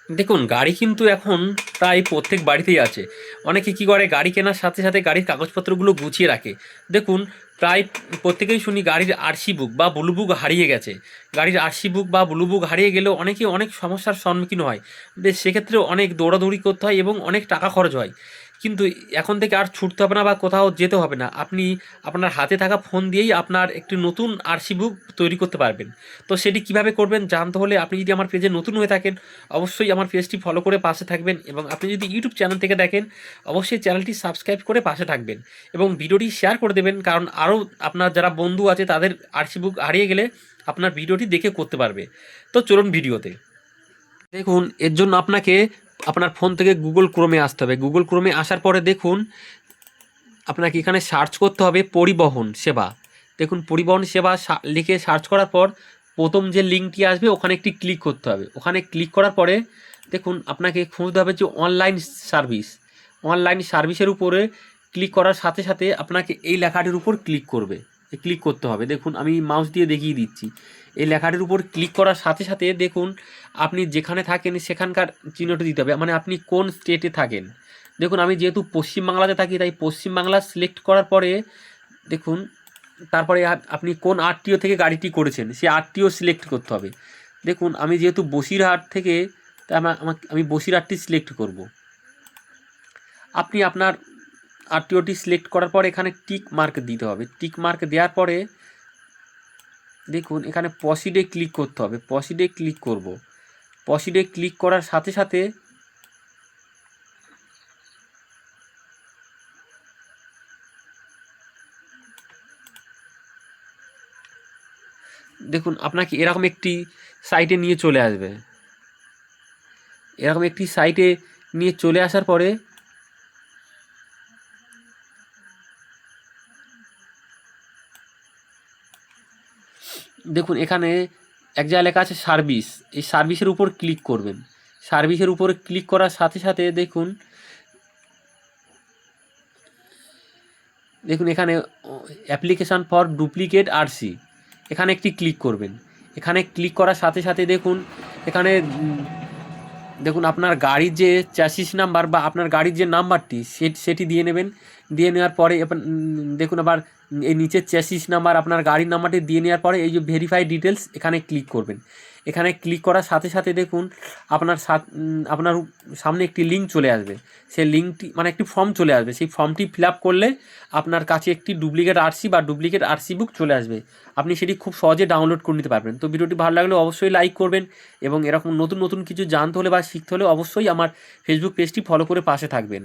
দেখুন, গাড়ি কিন্তু এখন প্রায় প্রত্যেক বাড়িতেই আছে। অনেকে কী করে, গাড়ি কেনার সাথে সাথে গাড়ির কাগজপত্রগুলো গুছিয়ে রাখে। দেখুন, প্রায় প্রত্যেকেই শুনি গাড়ির আরসি বুক বা ব্লু বুক হারিয়ে গেছে। গাড়ির আরসি বুক বা ব্লু বুক হারিয়ে গেলেও অনেকে অনেক সমস্যার সম্মুখীন হয়। বেশ, সেক্ষেত্রে অনেক দৌড়াদৌড়ি করতে হয় এবং অনেক টাকা খরচ হয়। কিন্তু এখন থেকে আর ছুটতে হবে না বা কোথাও যেতে হবে না। আপনি আপনার হাতে থাকা ফোন দিয়েই আপনার একটি নতুন আরসি বুক তৈরি করতে পারবেন। তো সেটি কীভাবে করবেন জানতে হলে আপনি যদি আমার পেজে নতুন হয়ে থাকেন, অবশ্যই আমার পেজটি ফলো করে পাশে থাকবেন, এবং আপনি যদি ইউটিউব চ্যানেল থেকে দেখেন, অবশ্যই চ্যানেলটি সাবস্ক্রাইব করে পাশে থাকবেন এবং ভিডিওটি শেয়ার করে দেবেন, কারণ আরও আপনার যারা বন্ধু আছে তাদের আরসি বুক হারিয়ে গেলে আপনার ভিডিওটি দেখে করতে পারবে। তো চলুন ভিডিওতে। দেখুন, এর জন্য আপনাকে আপনার ফোন থেকে গুগল ক্রোমে আসতে হবে। গুগল ক্রোমে আসার পরে দেখুন, আপনাকে এখানে সার্চ করতে হবে পরিবহন সেবা। দেখুন, পরিবহন সেবা লিখে সার্চ করার পর প্রথম যে লিঙ্কটি আসবে ওখানে একটি ক্লিক করতে হবে। ওখানে ক্লিক করার পরে দেখুন, আপনাকে খুঁজতে হবে যে অনলাইন সার্ভিস। অনলাইন সার্ভিসের উপরে ক্লিক করার সাথে সাথে আপনাকে এই লেখাটির উপর ক্লিক করতে হবে। দেখুন, আমি মাউস দিয়ে দেখিয়ে দিচ্ছি। এই লেখাটির উপর ক্লিক করার সাথে সাথে দেখুন, আপনি যেখানে থাকেন সেখানকার চিহ্নটি দিতে হবে, মানে আপনি কোন স্টেটে থাকেন। দেখুন, আমি যেহেতু পশ্চিমবাংলাতে থাকি তাই পশ্চিমবাংলা সিলেক্ট করার পরে দেখুন, তারপরে আপনি কোন আরটিও থেকে গাড়িটি করেছেন সেই আরটিও সিলেক্ট করতে হবে। দেখুন, আমি যেহেতু বসিরহাট থেকে, তাই আমি বসিরহাটটি সিলেক্ট করব। আপনি আপনার আরটিওটি সিলেক্ট করার পরে এখানে টিক মার্ক দিতে হবে। টিক মার্ক দেওয়ার পরে দেখুন, এখানে প্রসিডে ক্লিক করতে হবে। প্রসিডে ক্লিক করব। প্রসিডে ক্লিক করার সাথে সাথে দেখুন, আপনাকে এরকম একটি সাইটে নিয়ে চলে আসবে। এরকম একটি সাইটে নিয়ে চলে আসার পরে দেখুন, এখানে এক জায়গায় লেখা আছে সার্ভিস। এই সার্ভিসের উপর ক্লিক করবেন। সার্ভিসের উপর ক্লিক করার সাথে সাথে দেখুন এখানে অ্যাপ্লিকেশান ফর ডুপ্লিকেট আরসি, এখানে একটি ক্লিক করবেন। এখানে ক্লিক করার সাথে সাথে দেখুন, এখানে দেখুন আপনার গাড়ির যে চ্যাসিস নাম্বার বা আপনার গাড়ির যে নাম্বারটি সেটি দিয়ে নেবেন। দিয়ে নেওয়ার পরে দেখুন আবার এই নিচের চ্যাসিস নাম্বার আপনার গাড়ির নাম্বারটি দিয়ে নেওয়ার পরে এই যে ভেরিফাই ডিটেলস এখানে ক্লিক করবেন। এখানে ক্লিক করার সাথে সাথে দেখুন আপনার সামনে একটি লিঙ্ক চলে আসবে। সেই লিঙ্কটি মানে একটি ফর্ম চলে আসবে। সেই ফর্মটি ফিল আপ করলে আপনার কাছে একটি ডুপ্লিকেট আরসি বা ডুপ্লিকেট আরসি বুক চলে আসবে। আপনি সেটি খুব সহজে ডাউনলোড করে নিতে পারবেন। তো ভিডিওটি ভালো লাগলে অবশ্যই লাইক করবেন, এবং এরকম নতুন নতুন কিছু জানতে হলে বা শিখতে হলে অবশ্যই আমার ফেসবুক পেজটি ফলো করে পাশে থাকবেন।